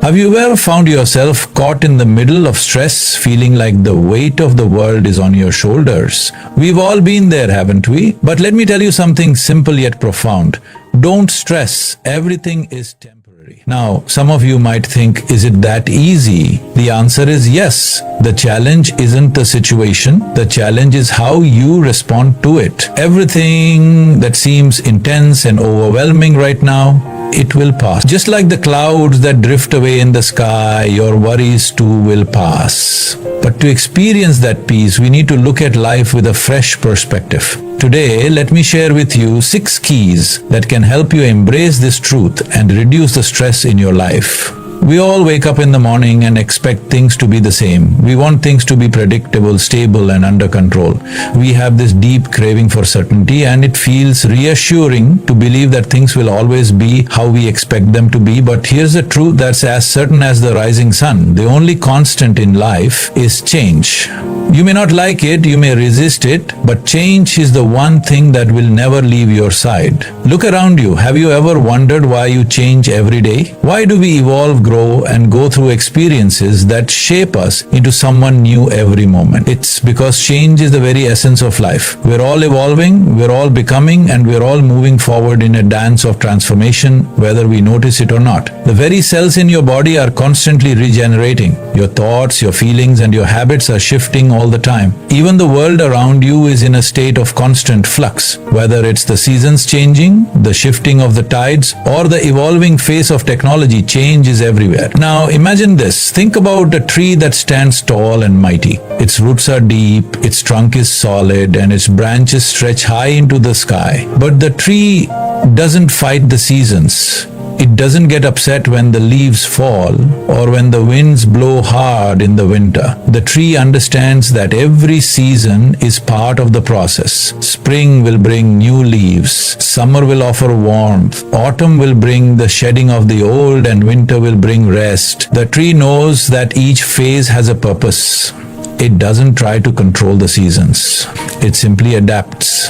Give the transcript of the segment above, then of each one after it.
Have you ever found yourself caught in the middle of stress, feeling like the weight of the world is on your shoulders? We've all been there, haven't we? But let me tell you something simple yet profound. Don't stress. Everything is temporary. Now, some of you might think, is it that easy? The answer is yes. The challenge isn't the situation. The challenge is how you respond to it. Everything that seems intense and overwhelming right now, it will pass. Just like the clouds that drift away in the sky, your worries too will pass. But to experience that peace, we need to look at life with a fresh perspective. Today, let me share with you 6 keys that can help you embrace this truth and reduce the stress in your life. We all wake up in the morning and expect things to be the same. We want things to be predictable, stable, and under control. We have this deep craving for certainty, and it feels reassuring to believe that things will always be how we expect them to be. But here's the truth that's as certain as the rising sun. The only constant in life is change. You may not like it, you may resist it, but change is the one thing that will never leave your side. Look around you. Have you ever wondered why you change every day? Why do we evolve, grow, and go through experiences that shape us into someone new every moment? It's because change is the very essence of life. We're all evolving, we're all becoming, and we're all moving forward in a dance of transformation, whether we notice it or not. The very cells in your body are constantly regenerating. Your thoughts, your feelings, and your habits are shifting all the time. Even the world around you is in a state of constant flux. Whether it's the seasons changing, the shifting of the tides, or the evolving face of technology, change is everywhere. Now imagine this. Think about a tree that stands tall and mighty. Its roots are deep, its trunk is solid, and its branches stretch high into the sky. But the tree doesn't fight the seasons. It doesn't get upset when the leaves fall or when the winds blow hard in the winter. The tree understands that every season is part of the process. Spring will bring new leaves. Summer will offer warmth. Autumn will bring the shedding of the old, and winter will bring rest. The tree knows that each phase has a purpose. It doesn't try to control the seasons. It simply adapts.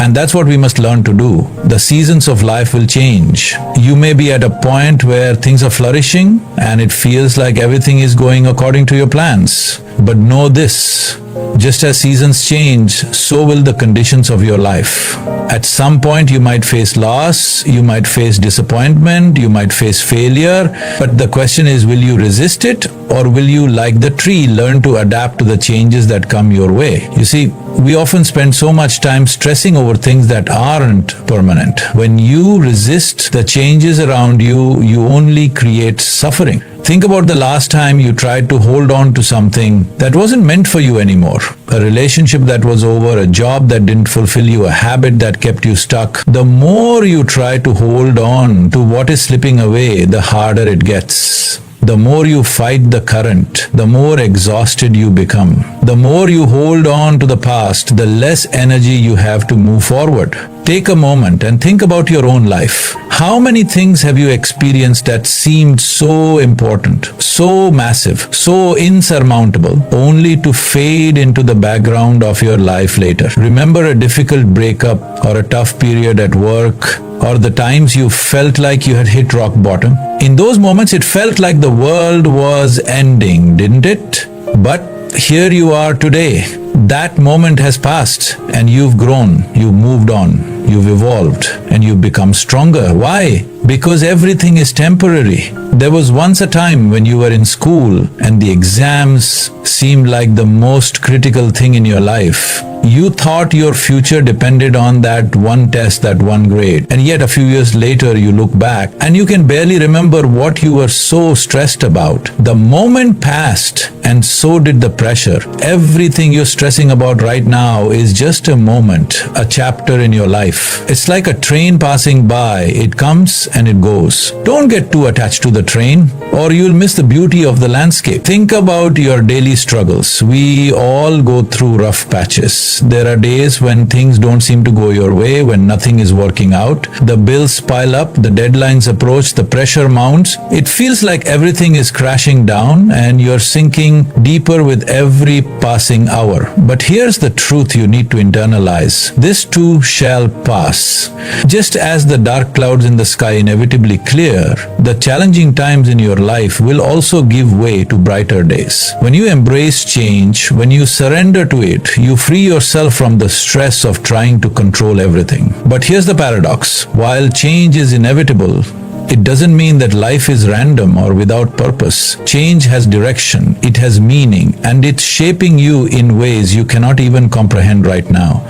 And that's what we must learn to do. The seasons of life will change. You may be at a point where things are flourishing and it feels like everything is going according to your plans. But know this, just as seasons change, so will the conditions of your life. At some point you might face loss, you might face disappointment, you might face failure, but the question is, will you resist it, or will you, like the tree, learn to adapt to the changes that come your way? You see, we often spend so much time stressing over things that aren't permanent. When you resist the changes around you, you only create suffering. Think about the last time you tried to hold on to something that wasn't meant for you anymore. A relationship that was over, a job that didn't fulfill you, a habit that kept you stuck. The more you try to hold on to what is slipping away, the harder it gets. The more you fight the current, the more exhausted you become. The more you hold on to the past, the less energy you have to move forward. Take a moment and think about your own life. How many things have you experienced that seemed so important, so massive, so insurmountable, only to fade into the background of your life later? Remember a difficult breakup or a tough period at work, or the times you felt like you had hit rock bottom? In those moments, it felt like the world was ending, didn't it? But here you are today. That moment has passed, and you've grown, you've moved on, you've evolved, and you've become stronger. Why? Because everything is temporary. There was once a time when you were in school and the exams seemed like the most critical thing in your life. You thought your future depended on that one test, that one grade. And yet a few years later you look back and you can barely remember what you were so stressed about. The moment passed and so did the pressure. Everything you're stressing about right now is just a moment, a chapter in your life. It's like a train passing by. It comes and it goes. Don't get too attached to the train or you'll miss the beauty of the landscape. Think about your daily struggles. We all go through rough patches. Yes, there are days when things don't seem to go your way, when nothing is working out. The bills pile up, the deadlines approach, the pressure mounts. It feels like everything is crashing down and you're sinking deeper with every passing hour. But here's the truth you need to internalize. This too shall pass. Just as the dark clouds in the sky inevitably clear, the challenging times in your life will also give way to brighter days. When you embrace change, when you surrender to it, you free yourself from the stress of trying to control everything. But here's the paradox. While change is inevitable, it doesn't mean that life is random or without purpose. Change has direction, it has meaning, and it's shaping you in ways you cannot even comprehend right now.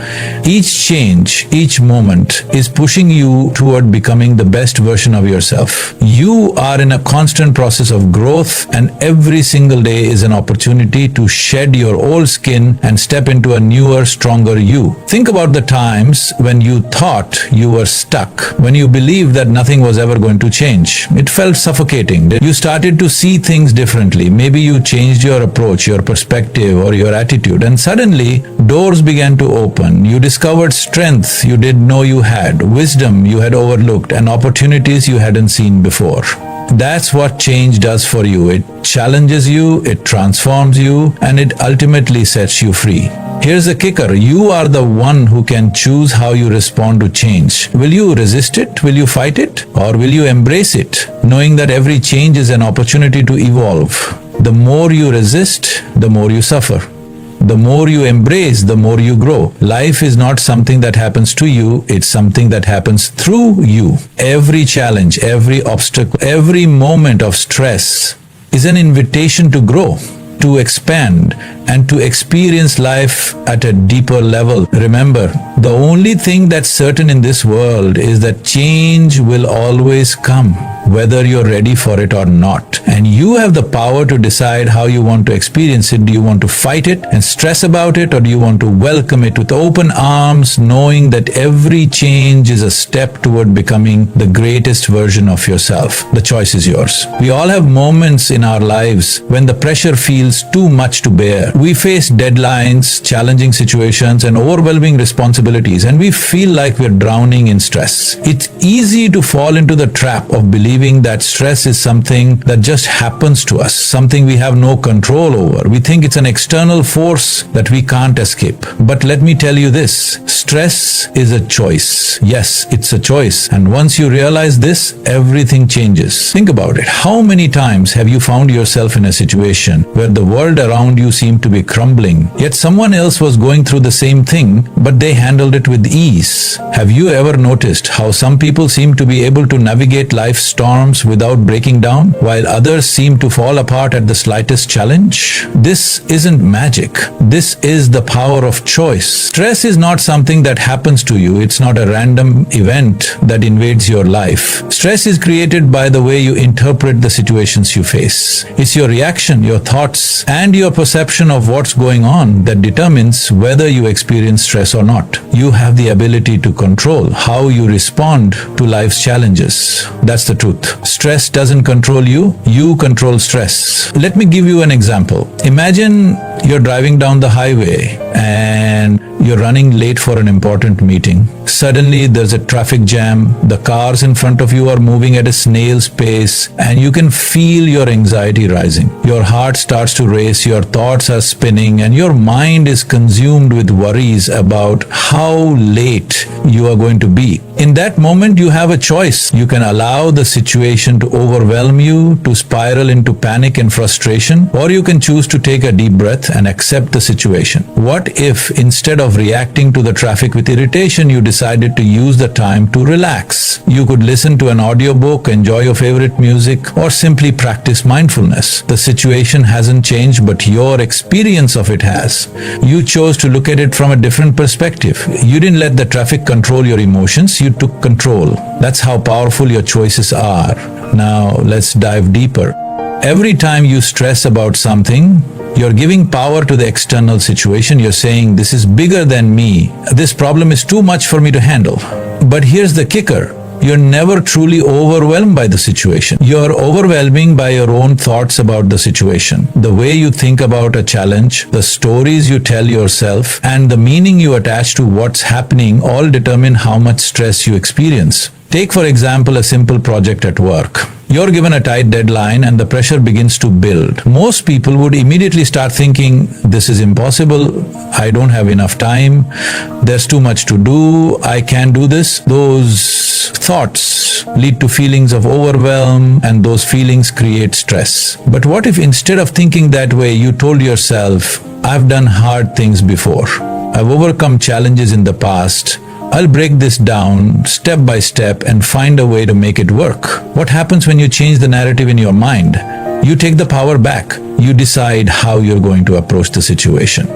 Each change, each moment is pushing you toward becoming the best version of yourself. You are in a constant process of growth, and every single day is an opportunity to shed your old skin and step into a newer, stronger you. Think about the times when you thought you were stuck, when you believed that nothing was ever going to change. It felt suffocating. You started to see things differently. Maybe you changed your approach, your perspective, or your attitude, and suddenly doors began to open. You discovered strength you didn't know you had, wisdom you had overlooked, and opportunities you hadn't seen before. That's what change does for you. It challenges you, it transforms you, and it ultimately sets you free. Here's the kicker. You are the one who can choose how you respond to change. Will you resist it? Will you fight it? Or will you embrace it, knowing that every change is an opportunity to evolve? The more you resist, the more you suffer. The more you embrace, the more you grow. Life is not something that happens to you, it's something that happens through you. Every challenge, every obstacle, every moment of stress is an invitation to grow, to expand, and to experience life at a deeper level. Remember, the only thing that's certain in this world is that change will always come, whether you're ready for it or not. And you have the power to decide how you want to experience it. Do you want to fight it and stress about it, or do you want to welcome it with open arms, knowing that every change is a step toward becoming the greatest version of yourself? The choice is yours. We all have moments in our lives when the pressure feels too much to bear. We face deadlines, challenging situations, and overwhelming responsibilities, and we feel like we're drowning in stress. It's easy to fall into the trap of believing that stress is something that just happens to us, something we have no control over. We think it's an external force that we can't escape. But let me tell you this, stress is a choice. Yes, it's a choice. And once you realize this, everything changes. Think about it. How many times have you found yourself in a situation where the world around you seemed to be crumbling, yet someone else was going through the same thing, but they handled it with ease? Have you ever noticed how some people seem to be able to navigate life's storms without breaking down, while others seem to fall apart at the slightest challenge? This isn't magic. This is the power of choice. Stress is not something that happens to you. It's not a random event that invades your life. Stress is created by the way you interpret the situations you face. It's your reaction, your thoughts, and your perception of what's going on that determines whether you experience stress or not. You have the ability to control how you respond to life's challenges. That's the truth. Stress doesn't control you, you control stress. Let me give you an example. Imagine you're driving down the highway and you're running late for an important meeting. Suddenly there's a traffic jam, the cars in front of you are moving at a snail's pace, and you can feel your anxiety rising. Your heart starts to race, your thoughts are spinning, and your mind is consumed with worries about how late you are going to be. In that moment, you have a choice. You can allow the situation to overwhelm you, to spiral into panic and frustration, or you can choose to take a deep breath and accept the situation. What if, instead of reacting to the traffic with irritation, you decided to use the time to relax? You could listen to an audiobook, enjoy your favorite music, or simply practice mindfulness. The situation hasn't changed, but your experience of it has. You chose to look at it from a different perspective. You didn't let the traffic control your emotions, you took control. That's how powerful your choices are. Now, let's dive deeper. Every time you stress about something, you're giving power to the external situation. You're saying, this is bigger than me. This problem is too much for me to handle. But here's the kicker. You're never truly overwhelmed by the situation. You're overwhelming by your own thoughts about the situation. The way you think about a challenge, the stories you tell yourself, and the meaning you attach to what's happening all determine how much stress you experience. Take, for example, a simple project at work. You're given a tight deadline and the pressure begins to build. Most people would immediately start thinking, this is impossible, I don't have enough time, there's too much to do, I can't do this. Those thoughts lead to feelings of overwhelm, and those feelings create stress. But what if instead of thinking that way, you told yourself, I've done hard things before, I've overcome challenges in the past, I'll break this down step by step and find a way to make it work. What happens when you change the narrative in your mind? You take the power back. You decide how you're going to approach the situation.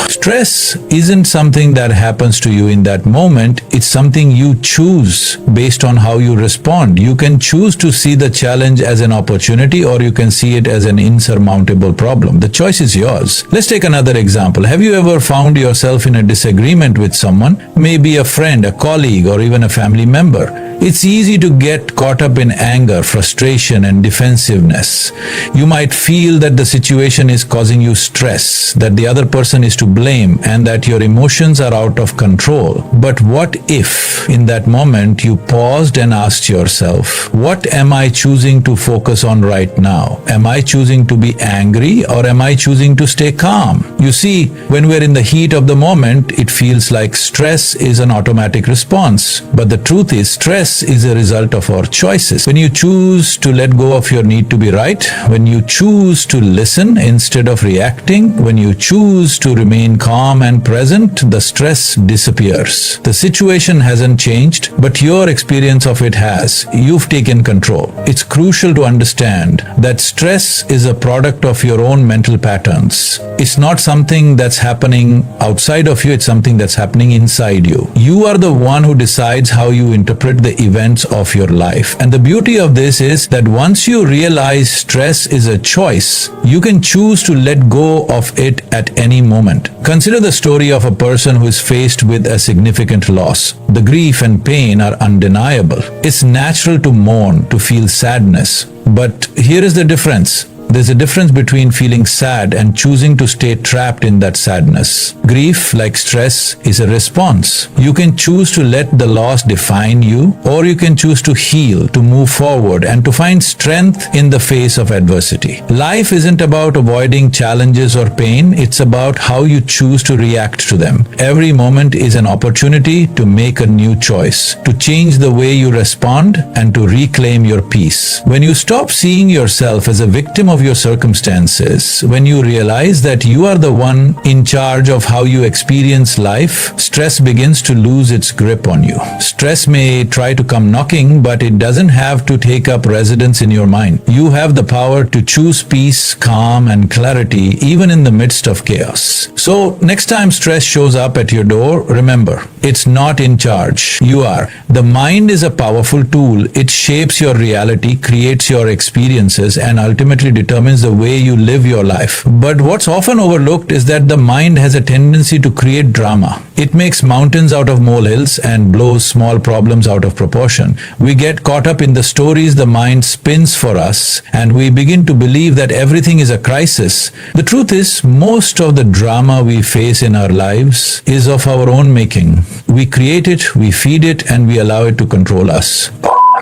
Stress isn't something that happens to you in that moment. It's something you choose based on how you respond. You can choose to see the challenge as an opportunity, or you can see it as an insurmountable problem. The choice is yours. Let's take another example. Have you ever found yourself in a disagreement with someone, maybe a friend, a colleague, or even a family member? It's easy to get caught up in anger, frustration, and defensiveness. You might feel that the situation is causing you stress, that the other person is to blame, and that your emotions are out of control. But what if, in that moment, you paused and asked yourself, what am I choosing to focus on right now? Am I choosing to be angry, or am I choosing to stay calm? You see, when we're in the heat of the moment, it feels like stress is an automatic response. But the truth is, stress is a result of our choices. When you choose to let go of your need to be right, when you choose to listen instead of reacting, when you choose to remain calm and present, the stress disappears. The situation hasn't changed, but your experience of it has. You've taken control. It's crucial to understand that stress is a product of your own mental patterns. It's not something that's happening outside of you, it's something that's happening inside you. You are the one who decides how you interpret the events of your life. And the beauty of this is that once you realize stress is a choice, you can choose to let go of it at any moment. Consider the story of a person who is faced with a significant loss. The grief and pain are undeniable. It's natural to mourn, to feel sadness. But here is the difference. There's a difference between feeling sad and choosing to stay trapped in that sadness. Grief, like stress, is a response. You can choose to let the loss define you, or you can choose to heal, to move forward, and to find strength in the face of adversity. Life isn't about avoiding challenges or pain, it's about how you choose to react to them. Every moment is an opportunity to make a new choice, to change the way you respond, and to reclaim your peace. When you stop seeing yourself as a victim of your circumstances, when you realize that you are the one in charge of how you experience life, stress begins to lose its grip on you. Stress may try to come knocking, but it doesn't have to take up residence in your mind. You have the power to choose peace, calm, and clarity even in the midst of chaos. So next time stress shows up at your door, remember, it's not in charge. You are. The mind is a powerful tool. It shapes your reality, creates your experiences, and ultimately determines the way you live your life. But what's often overlooked is that the mind has a tendency to create drama. It makes mountains out of molehills and blows small problems out of proportion. We get caught up in the stories the mind spins for us, and we begin to believe that everything is a crisis. The truth is, most of the drama we face in our lives is of our own making. We create it, we feed it, and we allow it to control us.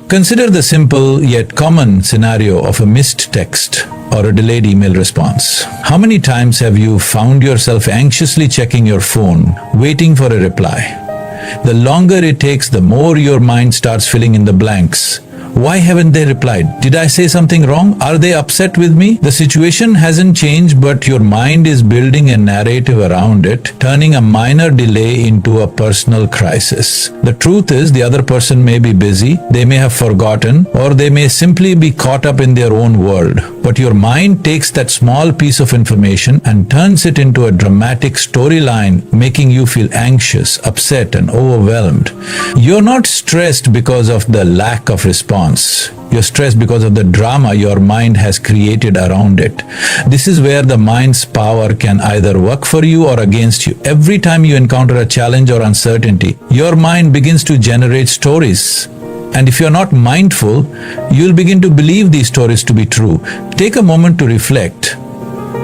Consider the simple yet common scenario of a missed text or a delayed email response. How many times have you found yourself anxiously checking your phone, waiting for a reply? The longer it takes, the more your mind starts filling in the blanks. Why haven't they replied? Did I say something wrong? Are they upset with me? The situation hasn't changed, but your mind is building a narrative around it, turning a minor delay into a personal crisis. The truth is, the other person may be busy, they may have forgotten, or they may simply be caught up in their own world. But your mind takes that small piece of information and turns it into a dramatic storyline, making you feel anxious, upset, and overwhelmed. You're not stressed because of the lack of response. You're stressed because of the drama your mind has created around it. This is where the mind's power can either work for you or against you. Every time you encounter a challenge or uncertainty, your mind begins to generate stories. And if you're not mindful, you'll begin to believe these stories to be true. Take a moment to reflect.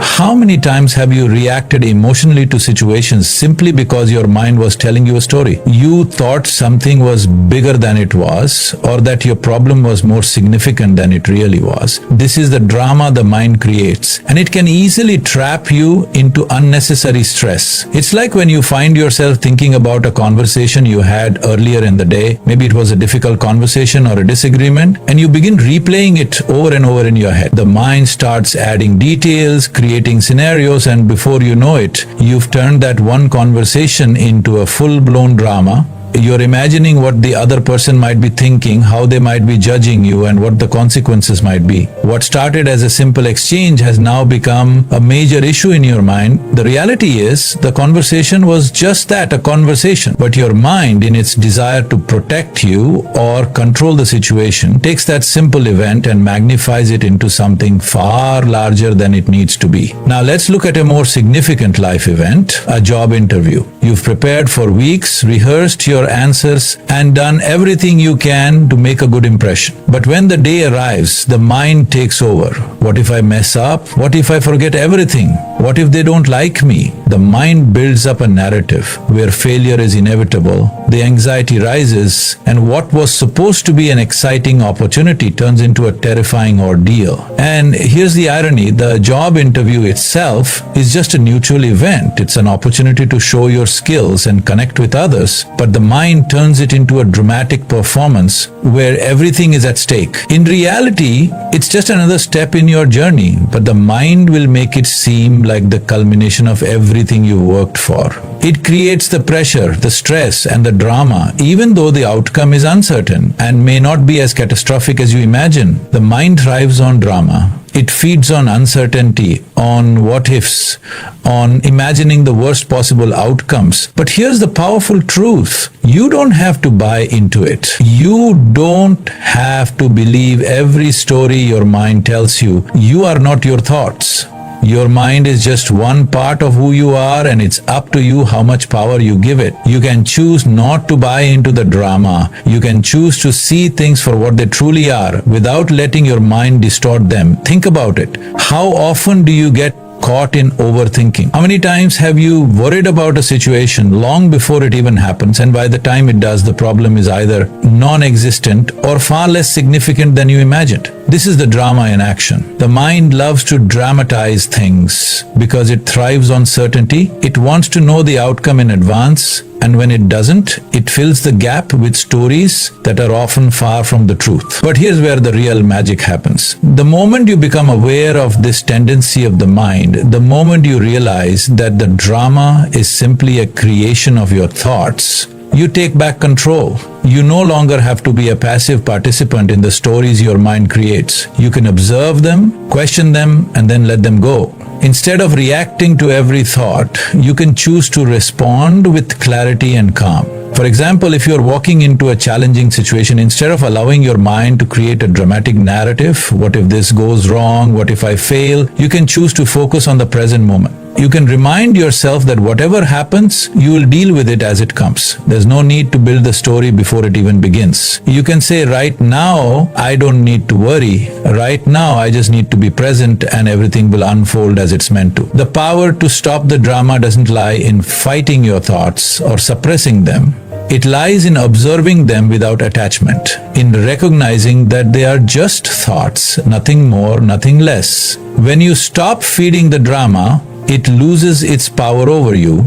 How many times have you reacted emotionally to situations simply because your mind was telling you a story? You thought something was bigger than it was, or that your problem was more significant than it really was. This is the drama the mind creates, and it can easily trap you into unnecessary stress. It's like when you find yourself thinking about a conversation you had earlier in the day. Maybe it was a difficult conversation or a disagreement, and you begin replaying it over and over in your head. The mind starts adding details, creating scenarios, and before you know it, you've turned that one conversation into a full-blown drama. You're imagining what the other person might be thinking, how they might be judging you, and what the consequences might be. What started as a simple exchange has now become a major issue in your mind. The reality is, the conversation was just that, a conversation. But your mind, in its desire to protect you or control the situation, takes that simple event and magnifies it into something far larger than it needs to be. Now let's look at a more significant life event, a job interview. You've prepared for weeks, rehearsed your answers, and done everything you can to make a good impression. But when the day arrives, the mind takes over. What if I mess up? What if I forget everything? What if they don't like me? The mind builds up a narrative where failure is inevitable. The anxiety rises, and what was supposed to be an exciting opportunity turns into a terrifying ordeal. And here's the irony, the job interview itself is just a neutral event. It's an opportunity to show your skills and connect with others, but the mind turns it into a dramatic performance where everything is at stake. In reality, it's just another step in your journey, but the mind will make it seem like the culmination of everything you worked for. It creates the pressure, the stress, and the drama, even though the outcome is uncertain and may not be as catastrophic as you imagine. The mind thrives on drama. It feeds on uncertainty, on what-ifs, on imagining the worst possible outcomes. But here's the powerful truth. You don't have to buy into it. You don't have to believe every story your mind tells you. You are not your thoughts. Your mind is just one part of who you are, and it's up to you how much power you give it. You can choose not to buy into the drama. You can choose to see things for what they truly are without letting your mind distort them. Think about it. How often do you get caught in overthinking? How many times have you worried about a situation long before it even happens, and by the time it does, the problem is either non-existent or far less significant than you imagined? This is the drama in action. The mind loves to dramatize things because it thrives on certainty. It wants to know the outcome in advance, and when it doesn't, it fills the gap with stories that are often far from the truth. But here's where the real magic happens. The moment you become aware of this tendency of the mind, the moment you realize that the drama is simply a creation of your thoughts, you take back control. You no longer have to be a passive participant in the stories your mind creates. You can observe them, question them, and then let them go. Instead of reacting to every thought, you can choose to respond with clarity and calm. For example, if you're walking into a challenging situation, instead of allowing your mind to create a dramatic narrative, what if this goes wrong, what if I fail, you can choose to focus on the present moment. You can remind yourself that whatever happens, you will deal with it as it comes. There's no need to build the story before it even begins. You can say, right now, I don't need to worry. Right now, I just need to be present, and everything will unfold as it's meant to. The power to stop the drama doesn't lie in fighting your thoughts or suppressing them. It lies in observing them without attachment, in recognizing that they are just thoughts, nothing more, nothing less. When you stop feeding the drama, it loses its power over you.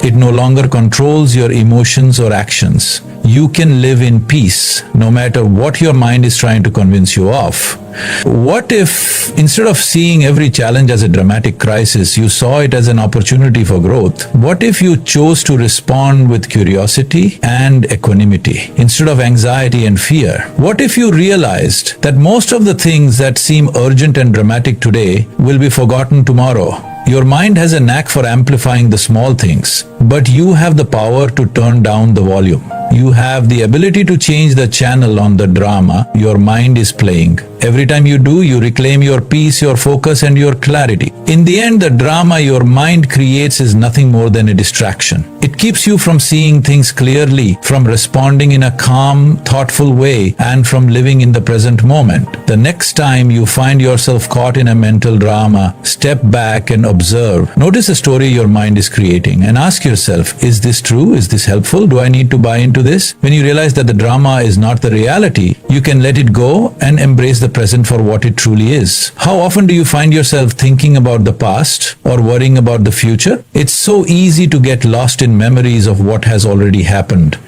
It no longer controls your emotions or actions. You can live in peace, no matter what your mind is trying to convince you of. What if, instead of seeing every challenge as a dramatic crisis, you saw it as an opportunity for growth? What if you chose to respond with curiosity and equanimity, instead of anxiety and fear? What if you realized that most of the things that seem urgent and dramatic today will be forgotten tomorrow? Your mind has a knack for amplifying the small things, but you have the power to turn down the volume. You have the ability to change the channel on the drama your mind is playing. Every time you do, you reclaim your peace, your focus, and your clarity. In the end, the drama your mind creates is nothing more than a distraction. It keeps you from seeing things clearly, from responding in a calm, thoughtful way, and from living in the present moment. The next time you find yourself caught in a mental drama, step back and observe. Notice the story your mind is creating and ask yourself, is this true? Is this helpful? Do I need to buy into this? When you realize that the drama is not the reality, you can let it go and embrace the present for what it truly is. How often do you find yourself thinking about the past or worrying about the future? It's so easy to get lost in memories of what has already happened,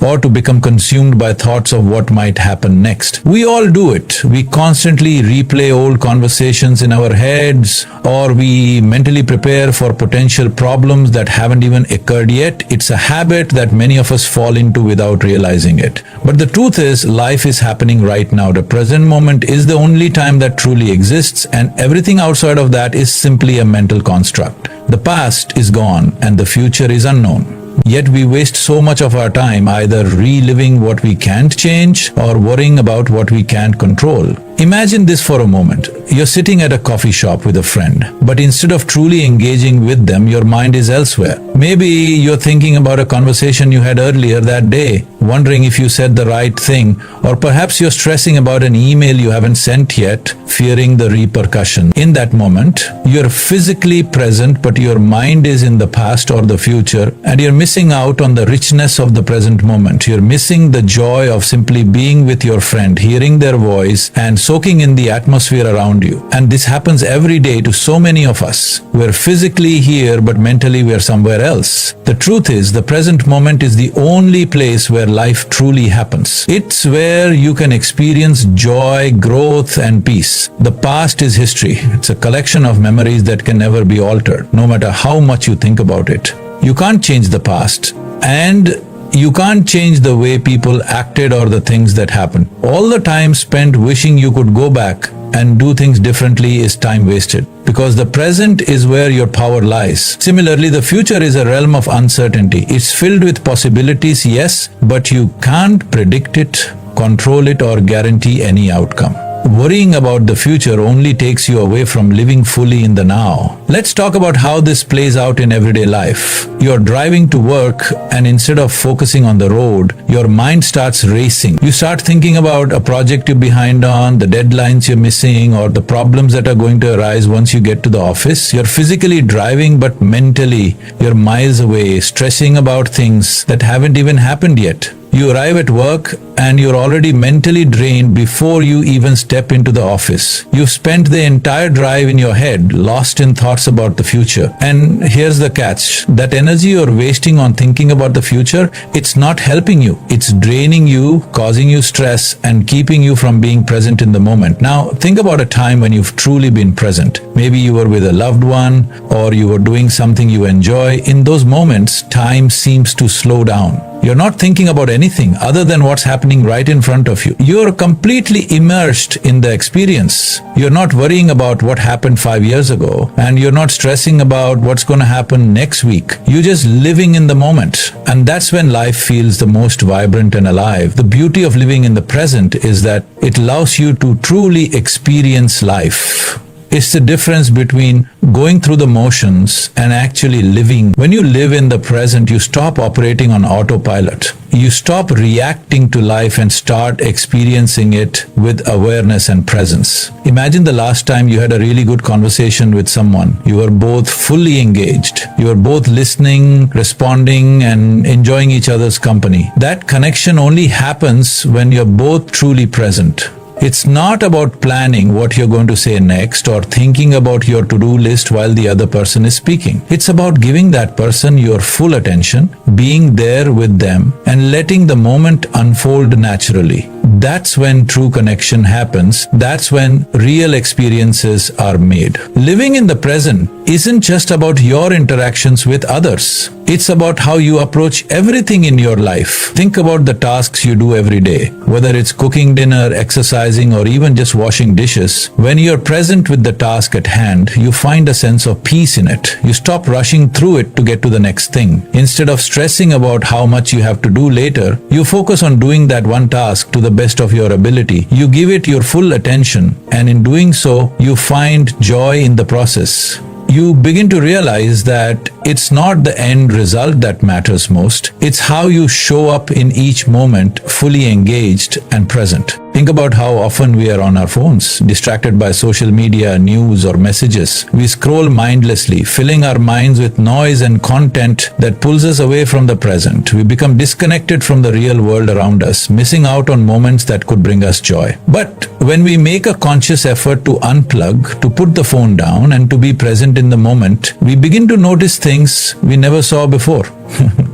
or to become consumed by thoughts of what might happen next. We all do it. We constantly replay old conversations in our heads, or we mentally prepare for potential problems that haven't even occurred yet. It's a habit that many of us fall into without realizing it. But the truth is, life is happening right now. The present moment is the only time that truly exists, and everything outside of that is simply a mental construct. The past is gone, and the future is unknown. Yet we waste so much of our time either reliving what we can't change or worrying about what we can't control. Imagine this for a moment. You're sitting at a coffee shop with a friend, but instead of truly engaging with them, your mind is elsewhere. Maybe you're thinking about a conversation you had earlier that day, wondering if you said the right thing, or perhaps you're stressing about an email you haven't sent yet, fearing the repercussion. In that moment, you're physically present, but your mind is in the past or the future, and you're missing out on the richness of the present moment. You're missing the joy of simply being with your friend, hearing their voice, and soaking in the atmosphere around you. And this happens every day to so many of us. We're physically here, but mentally we're somewhere else. The truth is, the present moment is the only place where life truly happens. It's where you can experience joy, growth, and peace. The past is history. It's a collection of memories that can never be altered, no matter how much you think about it. You can't change the past, and you can't change the way people acted or the things that happened. All the time spent wishing you could go back and do things differently is time wasted, because the present is where your power lies. Similarly, the future is a realm of uncertainty. It's filled with possibilities, yes, but you can't predict it, control it, or guarantee any outcome. Worrying about the future only takes you away from living fully in the now. Let's talk about how this plays out in everyday life. You're driving to work, and instead of focusing on the road, your mind starts racing. You start thinking about a project you're behind on, the deadlines you're missing, or the problems that are going to arise once you get to the office. You're physically driving, but mentally you're miles away, stressing about things that haven't even happened yet. You arrive at work and you're already mentally drained before you even step into the office. You've spent the entire drive in your head, lost in thoughts about the future. And here's the catch. That energy you're wasting on thinking about the future, it's not helping you. It's draining you, causing you stress, and keeping you from being present in the moment. Now, think about a time when you've truly been present. Maybe you were with a loved one, or you were doing something you enjoy. In those moments, time seems to slow down. You're not thinking about anything other than what's happening right in front of you. You're completely immersed in the experience. You're not worrying about what happened 5 years ago, and you're not stressing about what's going to happen next week. You're just living in the moment. And that's when life feels the most vibrant and alive. The beauty of living in the present is that it allows you to truly experience life. It's the difference between going through the motions and actually living. When you live in the present, you stop operating on autopilot. You stop reacting to life and start experiencing it with awareness and presence. Imagine the last time you had a really good conversation with someone. You were both fully engaged. You were both listening, responding, and enjoying each other's company. That connection only happens when you're both truly present. It's not about planning what you're going to say next or thinking about your to-do list while the other person is speaking. It's about giving that person your full attention, being there with them, and letting the moment unfold naturally. That's when true connection happens. That's when real experiences are made. Living in the present isn't just about your interactions with others. It's about how you approach everything in your life. Think about the tasks you do every day, whether it's cooking dinner, exercising, or even just washing dishes. When you're present with the task at hand, you find a sense of peace in it. You stop rushing through it to get to the next thing. Instead of stressing about how much you have to do later, you focus on doing that one task to the best of your ability. You give it your full attention, and in doing so, you find joy in the process. You begin to realize that it's not the end result that matters most. It's how you show up in each moment, fully engaged and present. Think about how often we are on our phones, distracted by social media, news, or messages. We scroll mindlessly, filling our minds with noise and content that pulls us away from the present. We become disconnected from the real world around us, missing out on moments that could bring us joy. But when we make a conscious effort to unplug, to put the phone down, and to be present in the moment, we begin to notice things we never saw before.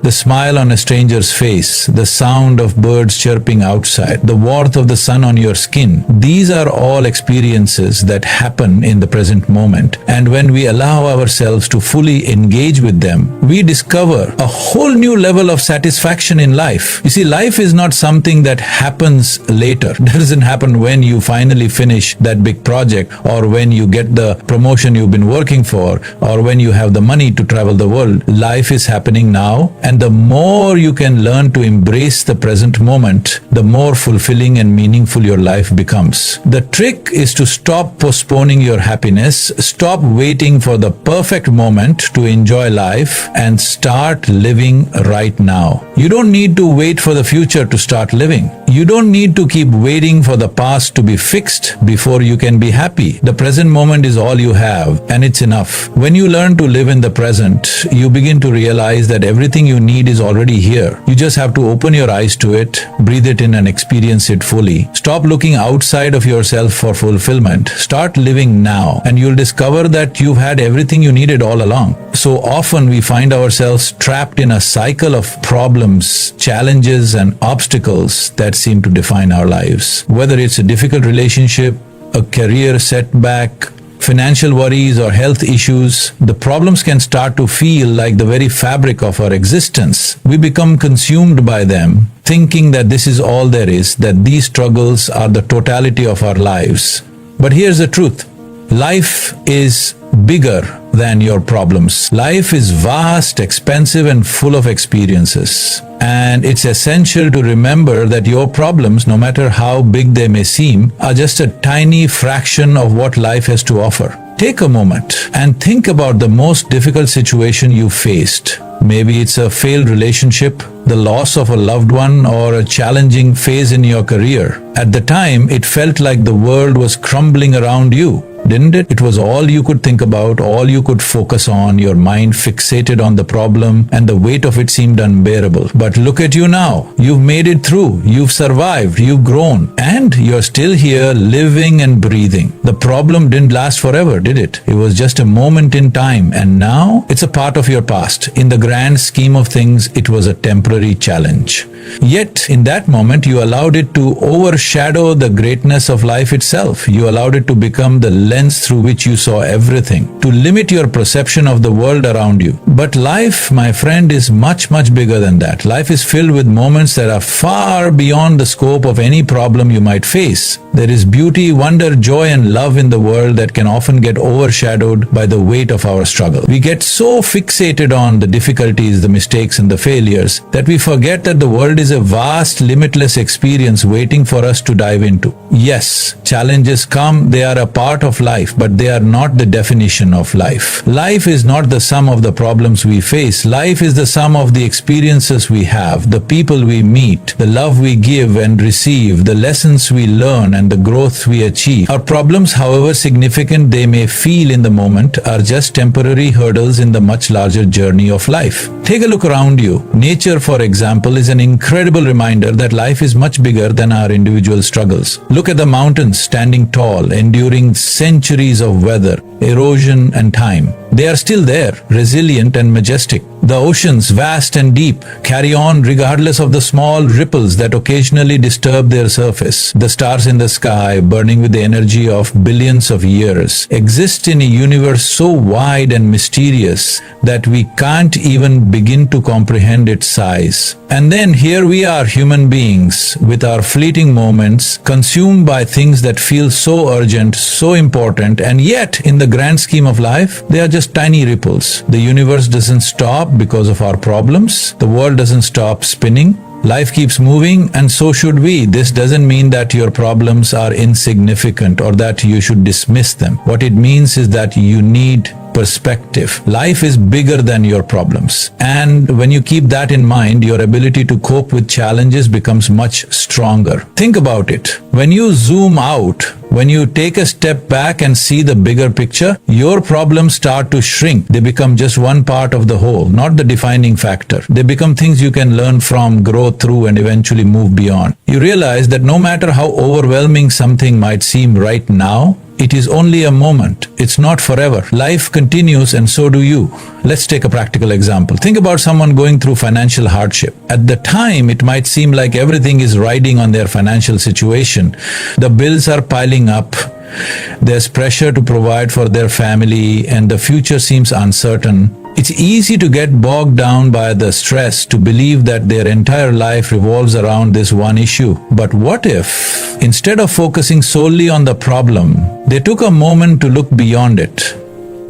The smile on a stranger's face, the sound of birds chirping outside, the warmth of the sun on your skin. These are all experiences that happen in the present moment. And when we allow ourselves to fully engage with them, we discover a whole new level of satisfaction in life. You see, life is not something that happens later. It doesn't happen when you finally finish that big project, or when you get the promotion you've been working for, or when you have the money to travel the world. Life is happening now. And the more you can learn to embrace the present moment, the more fulfilling and meaningful your life becomes. The trick is to stop postponing your happiness, stop waiting for the perfect moment to enjoy life, and start living right now. You don't need to wait for the future to start living. You don't need to keep waiting for the past to be fixed before you can be happy. The present moment is all you have, and it's enough. When you learn to live in the present, you begin to realize that everything you need is already here. You just have to open your eyes to it, breathe it in, and experience it fully. Stop looking outside of yourself for fulfillment. Start living now, and you'll discover that you've had everything you needed all along. So often we find ourselves trapped in a cycle of problems, challenges, and obstacles that seem to define our lives. Whether it's a difficult relationship, a career setback, financial worries, or health issues, the problems can start to feel like the very fabric of our existence. We become consumed by them, thinking that this is all there is, that these struggles are the totality of our lives. But here's the truth. Life is bigger than your problems. Life is vast, expensive, and full of experiences. And it's essential to remember that your problems, no matter how big they may seem, are just a tiny fraction of what life has to offer. Take a moment and think about the most difficult situation you faced. Maybe it's a failed relationship, the loss of a loved one, or a challenging phase in your career. At the time, it felt like the world was crumbling around you, didn't it? It was all you could think about, all you could focus on, your mind fixated on the problem, and the weight of it seemed unbearable. But look at you now. You've made it through. You've survived. You've grown. And you're still here, living and breathing. The problem didn't last forever, did it? It was just a moment in time, and now it's a part of your past. In the grand scheme of things, it was a temporary challenge. Yet, in that moment, you allowed it to overshadow the greatness of life itself. You allowed it to become the lens through which you saw everything, to limit your perception of the world around you. But life, my friend, is much, much bigger than that. Life is filled with moments that are far beyond the scope of any problem you might face. There is beauty, wonder, joy, and love in the world that can often get overshadowed by the weight of our struggle. We get so fixated on the difficulties, the mistakes, and the failures that we forget that the world is a vast, limitless experience waiting for us to dive into. Yes, challenges come, they are a part of life, but they are not the definition of life. Life is not the sum of the problems we face. Life is the sum of the experiences we have, the people we meet, the love we give and receive, the lessons we learn, and the growth we achieve. Our problems, however significant they may feel in the moment, are just temporary hurdles in the much larger journey of life. Take a look around you. Nature, for example, is an incredible reminder that life is much bigger than our individual struggles. Look at the mountains standing tall, enduring centuries of weather, erosion, and time. They are still there, resilient and majestic. The oceans, vast and deep, carry on regardless of the small ripples that occasionally disturb their surface. The stars in the sky, burning with the energy of billions of years, exist in a universe so wide and mysterious that we can't even begin to comprehend its size. And then here we are, human beings, with our fleeting moments, consumed by things that feel so urgent, so important, and yet, in the grand scheme of life, they are just tiny ripples. The universe doesn't stop because of our problems. The world doesn't stop spinning. Life keeps moving, and so should we. This doesn't mean that your problems are insignificant or that you should dismiss them. What it means is that you need perspective. Life is bigger than your problems. And when you keep that in mind, your ability to cope with challenges becomes much stronger. Think about it. When you zoom out, when you take a step back and see the bigger picture, your problems start to shrink. They become just one part of the whole, not the defining factor. They become things you can learn from, grow through, and eventually move beyond. You realize that no matter how overwhelming something might seem right now, it is only a moment. It's not forever. Life continues, and so do you. Let's take a practical example. Think about someone going through financial hardship. At the time, it might seem like everything is riding on their financial situation. The bills are piling up. There's pressure to provide for their family, and the future seems uncertain. It's easy to get bogged down by the stress, to believe that their entire life revolves around this one issue. But what if, instead of focusing solely on the problem, they took a moment to look beyond it?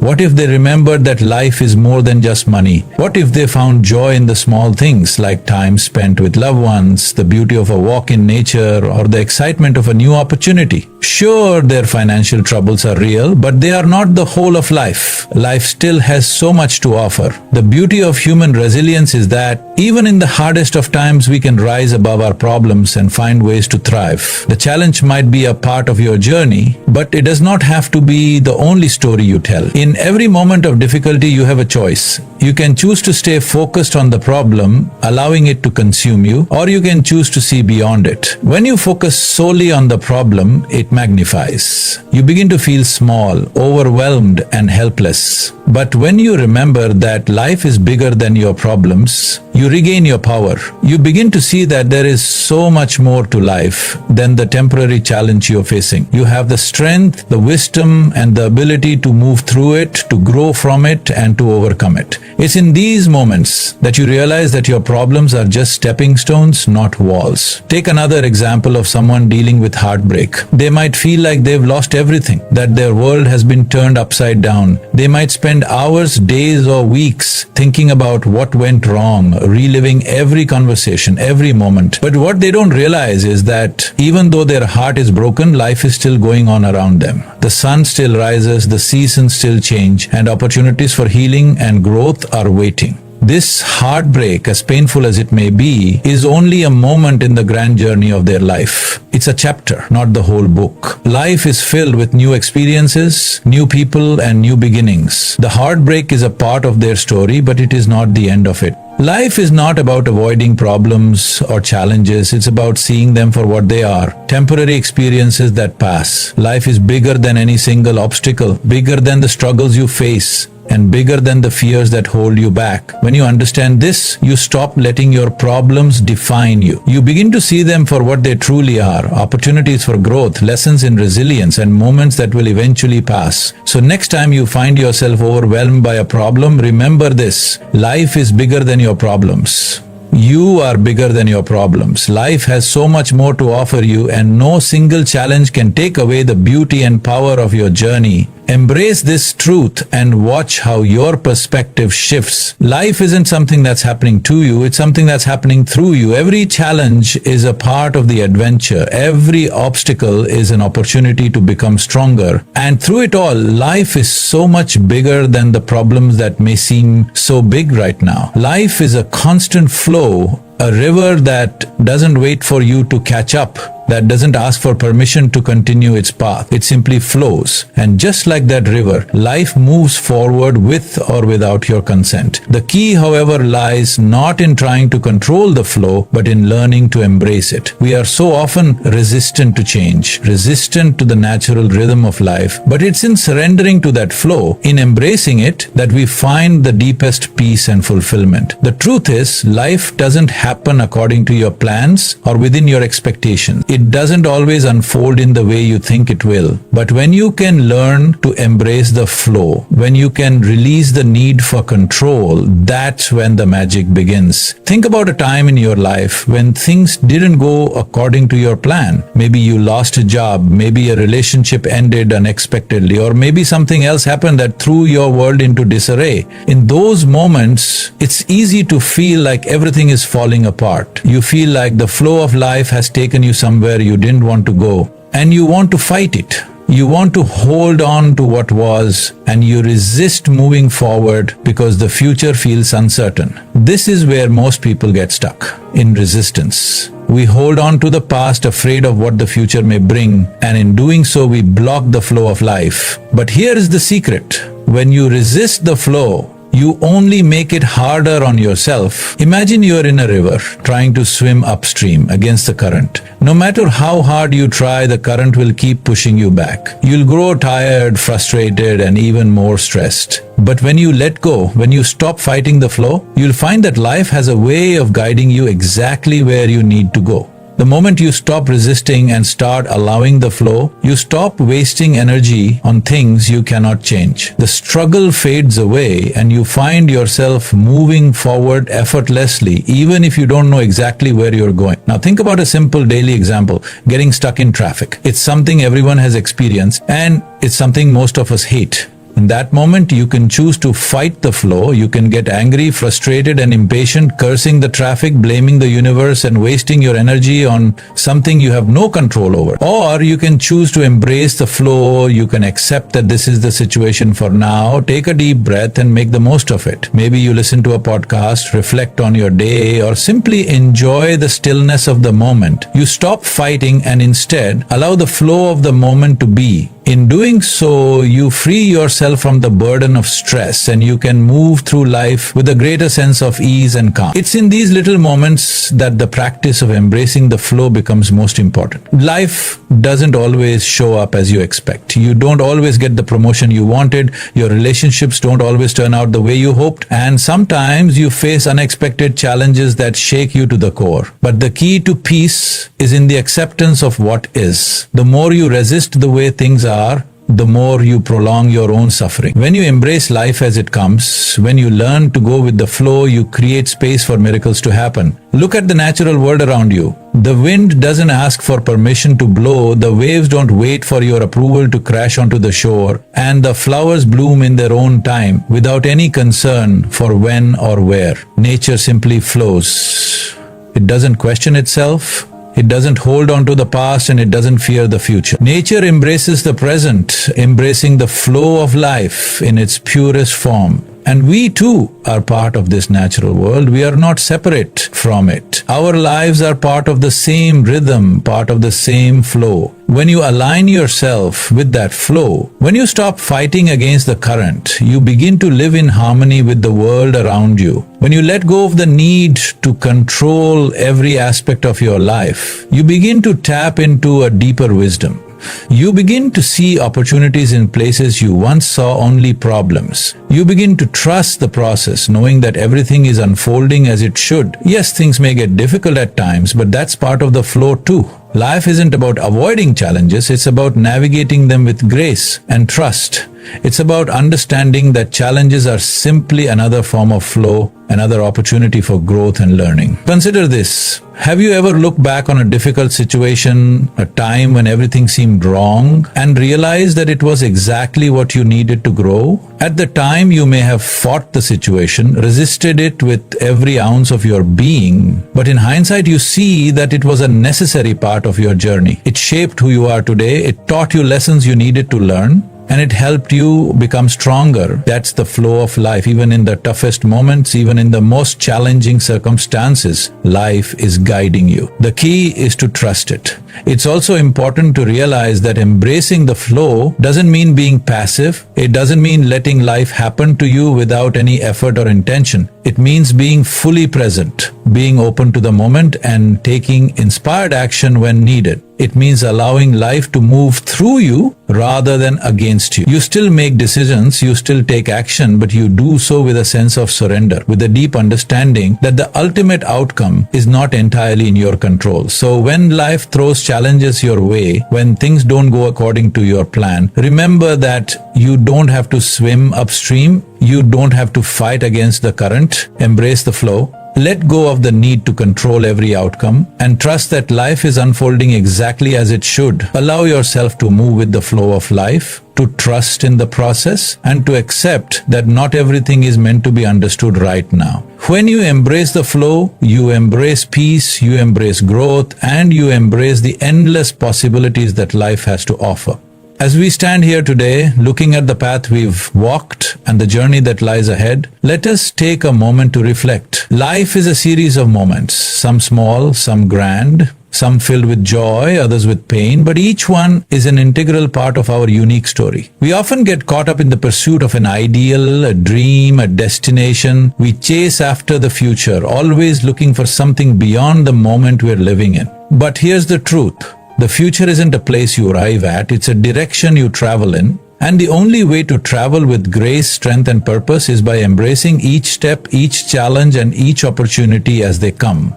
What if they remembered that life is more than just money? What if they found joy in the small things, like time spent with loved ones, the beauty of a walk in nature, or the excitement of a new opportunity? Sure, their financial troubles are real, but they are not the whole of life. Life still has so much to offer. The beauty of human resilience is that even in the hardest of times, we can rise above our problems and find ways to thrive. The challenge might be a part of your journey, but it does not have to be the only story you tell. In every moment of difficulty, you have a choice. You can choose to stay focused on the problem, allowing it to consume you, or you can choose to see beyond it. When you focus solely on the problem, it magnifies. You begin to feel small, overwhelmed, and helpless. But when you remember that life is bigger than your problems, you regain your power. You begin to see that there is so much more to life than the temporary challenge you're facing. You have the strength, the wisdom, and the ability to move through it, to grow from it, and to overcome it. It's in these moments that you realize that your problems are just stepping stones, not walls. Take another example of someone dealing with heartbreak. They might feel like they've lost everything, that their world has been turned upside down. They might spend hours, days, or weeks thinking about what went wrong, reliving every conversation, every moment. But what they don't realize is that even though their heart is broken, life is still going on around them. The sun still rises, the seasons still change, and opportunities for healing and growth are waiting. This heartbreak, as painful as it may be, is only a moment in the grand journey of their life. It's a chapter, not the whole book. Life is filled with new experiences, new people, and new beginnings. The heartbreak is a part of their story, but it is not the end of it. Life is not about avoiding problems or challenges. It's about seeing them for what they are. Temporary experiences that pass. Life is bigger than any single obstacle, bigger than the struggles you face, and bigger than the fears that hold you back. When you understand this, you stop letting your problems define you. You begin to see them for what they truly are: opportunities for growth, lessons in resilience, and moments that will eventually pass. So next time you find yourself overwhelmed by a problem, remember this: life is bigger than your problems. You are bigger than your problems. Life has so much more to offer you, and no single challenge can take away the beauty and power of your journey. Embrace this truth and watch how your perspective shifts. Life isn't something that's happening to you, it's something that's happening through you. Every challenge is a part of the adventure. Every obstacle is an opportunity to become stronger. And through it all, life is so much bigger than the problems that may seem so big right now. Life is a constant flow, a river that doesn't wait for you to catch up. that doesn't ask for permission to continue its path. It simply flows. And just like that river, life moves forward with or without your consent. The key, however, lies not in trying to control the flow, but in learning to embrace it. We are so often resistant to change, resistant to the natural rhythm of life, but it's in surrendering to that flow, in embracing it, that we find the deepest peace and fulfillment. The truth is, life doesn't happen according to your plans or within your expectations. It doesn't always unfold in the way you think it will. But when you can learn to embrace the flow, when you can release the need for control, that's when the magic begins. Think about a time in your life when things didn't go according to your plan. Maybe you lost a job, maybe a relationship ended unexpectedly, or maybe something else happened that threw your world into disarray. In those moments, it's easy to feel like everything is falling apart. You feel like the flow of life has taken you somewhere you didn't want to go, and you want to fight it. You want to hold on to what was, and you resist moving forward because the future feels uncertain. This is where most people get stuck, in resistance. We hold on to the past, afraid of what the future may bring, and in doing so we block the flow of life. But here is the secret. When you resist the flow, you only make it harder on yourself. Imagine you're in a river, trying to swim upstream against the current. No matter how hard you try, the current will keep pushing you back. You'll grow tired, frustrated, and even more stressed. But when you let go, when you stop fighting the flow, you'll find that life has a way of guiding you exactly where you need to go. The moment you stop resisting and start allowing the flow, you stop wasting energy on things you cannot change. The struggle fades away and you find yourself moving forward effortlessly, even if you don't know exactly where you're going. Now think about a simple daily example, getting stuck in traffic. It's something everyone has experienced, and it's something most of us hate. In that moment, you can choose to fight the flow. You can get angry, frustrated, and impatient, cursing the traffic, blaming the universe, and wasting your energy on something you have no control over. Or you can choose to embrace the flow. You can accept that this is the situation for now, take a deep breath, and make the most of it. Maybe you listen to a podcast, reflect on your day, or simply enjoy the stillness of the moment. You stop fighting and instead allow the flow of the moment to be. In doing so, you free yourself from the burden of stress and you can move through life with a greater sense of ease and calm. It's in these little moments that the practice of embracing the flow becomes most important. Life doesn't always show up as you expect. You don't always get the promotion you wanted, your relationships don't always turn out the way you hoped, and sometimes you face unexpected challenges that shake you to the core. But the key to peace is in the acceptance of what is. The more you resist the way things are, the more you prolong your own suffering. When you embrace life as it comes, when you learn to go with the flow, you create space for miracles to happen. Look at the natural world around you. The wind doesn't ask for permission to blow, the waves don't wait for your approval to crash onto the shore, and the flowers bloom in their own time without any concern for when or where. Nature simply flows. It doesn't question itself. It doesn't hold on to the past, and it doesn't fear the future. Nature embraces the present, embracing the flow of life in its purest form. And we too are part of this natural world. We are not separate from it. Our lives are part of the same rhythm, part of the same flow. When you align yourself with that flow, when you stop fighting against the current, you begin to live in harmony with the world around you. When you let go of the need to control every aspect of your life, you begin to tap into a deeper wisdom. You begin to see opportunities in places you once saw only problems. You begin to trust the process, knowing that everything is unfolding as it should. Yes, things may get difficult at times, but that's part of the flow too. Life isn't about avoiding challenges, it's about navigating them with grace and trust. It's about understanding that challenges are simply another form of flow, another opportunity for growth and learning. Consider this. Have you ever looked back on a difficult situation, a time when everything seemed wrong, and realized that it was exactly what you needed to grow? At the time, you may have fought the situation, resisted it with every ounce of your being, but in hindsight, you see that it was a necessary part of your journey. It shaped who you are today. It taught you lessons you needed to learn. and it helped you become stronger. That's the flow of life. Even in the toughest moments, even in the most challenging circumstances, life is guiding you. The key is to trust it. It's also important to realize that embracing the flow doesn't mean being passive. It doesn't mean letting life happen to you without any effort or intention. It means being fully present, being open to the moment, and taking inspired action when needed. It means allowing life to move through you rather than against you. You still make decisions, you still take action, but you do so with a sense of surrender, with a deep understanding that the ultimate outcome is not entirely in your control. So when life throws challenges your way, when things don't go according to your plan, remember that you don't have to swim upstream, you don't have to fight against the current. Embrace the flow. Let go of the need to control every outcome and trust that life is unfolding exactly as it should. Allow yourself to move with the flow of life, to trust in the process, and to accept that not everything is meant to be understood right now. When you embrace the flow, you embrace peace, you embrace growth, and you embrace the endless possibilities that life has to offer. As we stand here today, looking at the path we've walked and the journey that lies ahead, let us take a moment to reflect. Life is a series of moments, some small, some grand, some filled with joy, others with pain, but each one is an integral part of our unique story. We often get caught up in the pursuit of an ideal, a dream, a destination. We chase after the future, always looking for something beyond the moment we're living in. But here's the truth. The future isn't a place you arrive at, it's a direction you travel in. And the only way to travel with grace, strength, and purpose is by embracing each step, each challenge, and each opportunity as they come.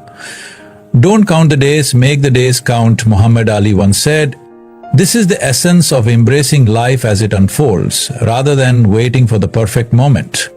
Don't count the days, make the days count, Muhammad Ali once said. This is the essence of embracing life as it unfolds, rather than waiting for the perfect moment.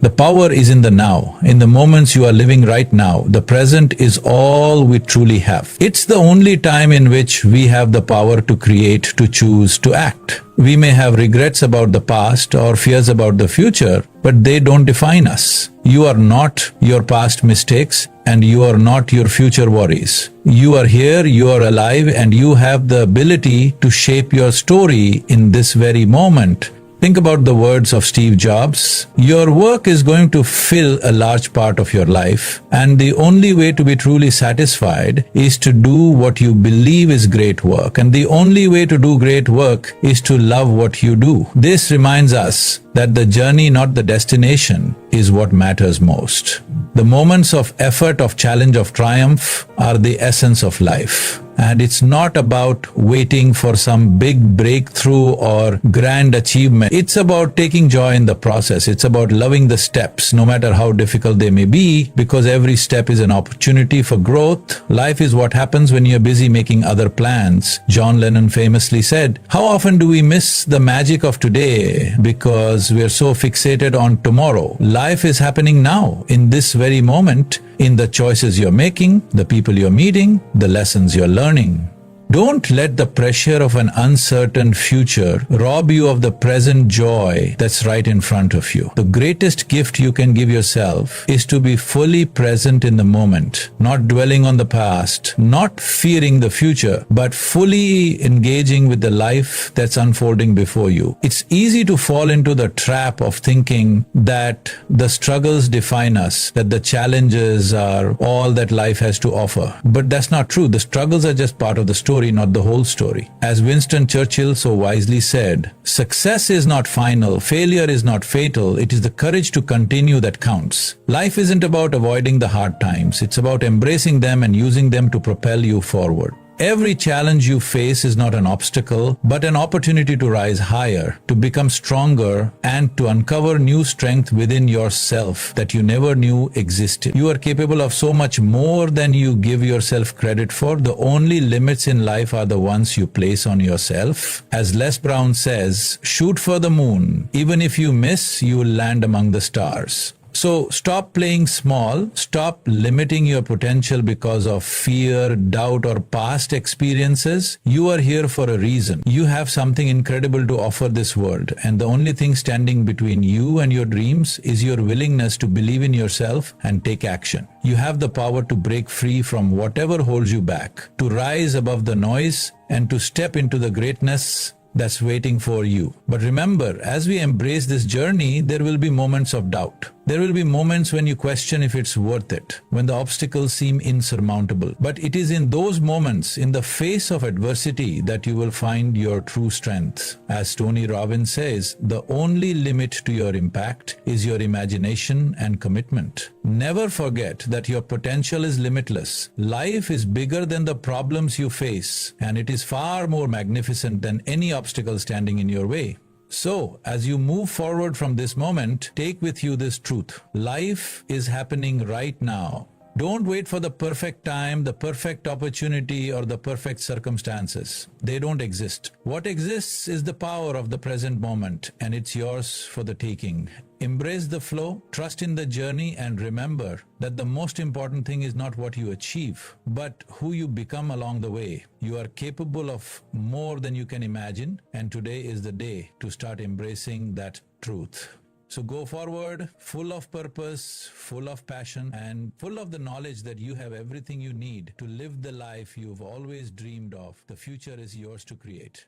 The power is in the now, in the moments you are living right now. The present is all we truly have. It's the only time in which we have the power to create, to choose, to act. We may have regrets about the past or fears about the future, but they don't define us. You are not your past mistakes, and you are not your future worries. You are here, you are alive, and you have the ability to shape your story in this very moment. Think about the words of Steve Jobs. Your work is going to fill a large part of your life, and the only way to be truly satisfied is to do what you believe is great work, and the only way to do great work is to love what you do. This reminds us that the journey, not the destination, is what matters most. The moments of effort, of challenge, of triumph are the essence of life. And it's not about waiting for some big breakthrough or grand achievement. It's about taking joy in the process. It's about loving the steps, no matter how difficult they may be, because every step is an opportunity for growth. Life is what happens when you're busy making other plans. John Lennon famously said, "How often do we miss the magic of today because we're so fixated on tomorrow?" Life is happening now, in this very moment, in the choices you're making, the people you're meeting, the lessons you're learning. Don't let the pressure of an uncertain future rob you of the present joy that's right in front of you. The greatest gift you can give yourself is to be fully present in the moment, not dwelling on the past, not fearing the future, but fully engaging with the life that's unfolding before you. It's easy to fall into the trap of thinking that the struggles define us, that the challenges are all that life has to offer. But that's not true. The struggles are just part of the story, not the whole story. As Winston Churchill so wisely said, success is not final, failure is not fatal, it is the courage to continue that counts. Life isn't about avoiding the hard times, it's about embracing them and using them to propel you forward. Every challenge you face is not an obstacle, but an opportunity to rise higher, to become stronger, and to uncover new strength within yourself that you never knew existed. You are capable of so much more than you give yourself credit for. The only limits in life are the ones you place on yourself. As Les Brown says, shoot for the moon. Even if you miss, you will land among the stars. So stop playing small, stop limiting your potential because of fear, doubt, or past experiences. You are here for a reason. You have something incredible to offer this world, and the only thing standing between you and your dreams is your willingness to believe in yourself and take action. You have the power to break free from whatever holds you back, to rise above the noise, and to step into the greatness that's waiting for you. But remember, as we embrace this journey, there will be moments of doubt. There will be moments when you question if it's worth it, when the obstacles seem insurmountable. But it is in those moments, in the face of adversity, that you will find your true strength. As Tony Robbins says, the only limit to your impact is your imagination and commitment. Never forget that your potential is limitless. Life is bigger than the problems you face, and it is far more magnificent than any obstacle standing in your way. So, as you move forward from this moment, take with you this truth. Life is happening right now. Don't wait for the perfect time, the perfect opportunity, or the perfect circumstances. They don't exist. What exists is the power of the present moment, and it's yours for the taking. Embrace the flow, trust in the journey, and remember that the most important thing is not what you achieve, but who you become along the way. You are capable of more than you can imagine, and today is the day to start embracing that truth. So go forward, full of purpose, full of passion, and full of the knowledge that you have everything you need to live the life you've always dreamed of. The future is yours to create.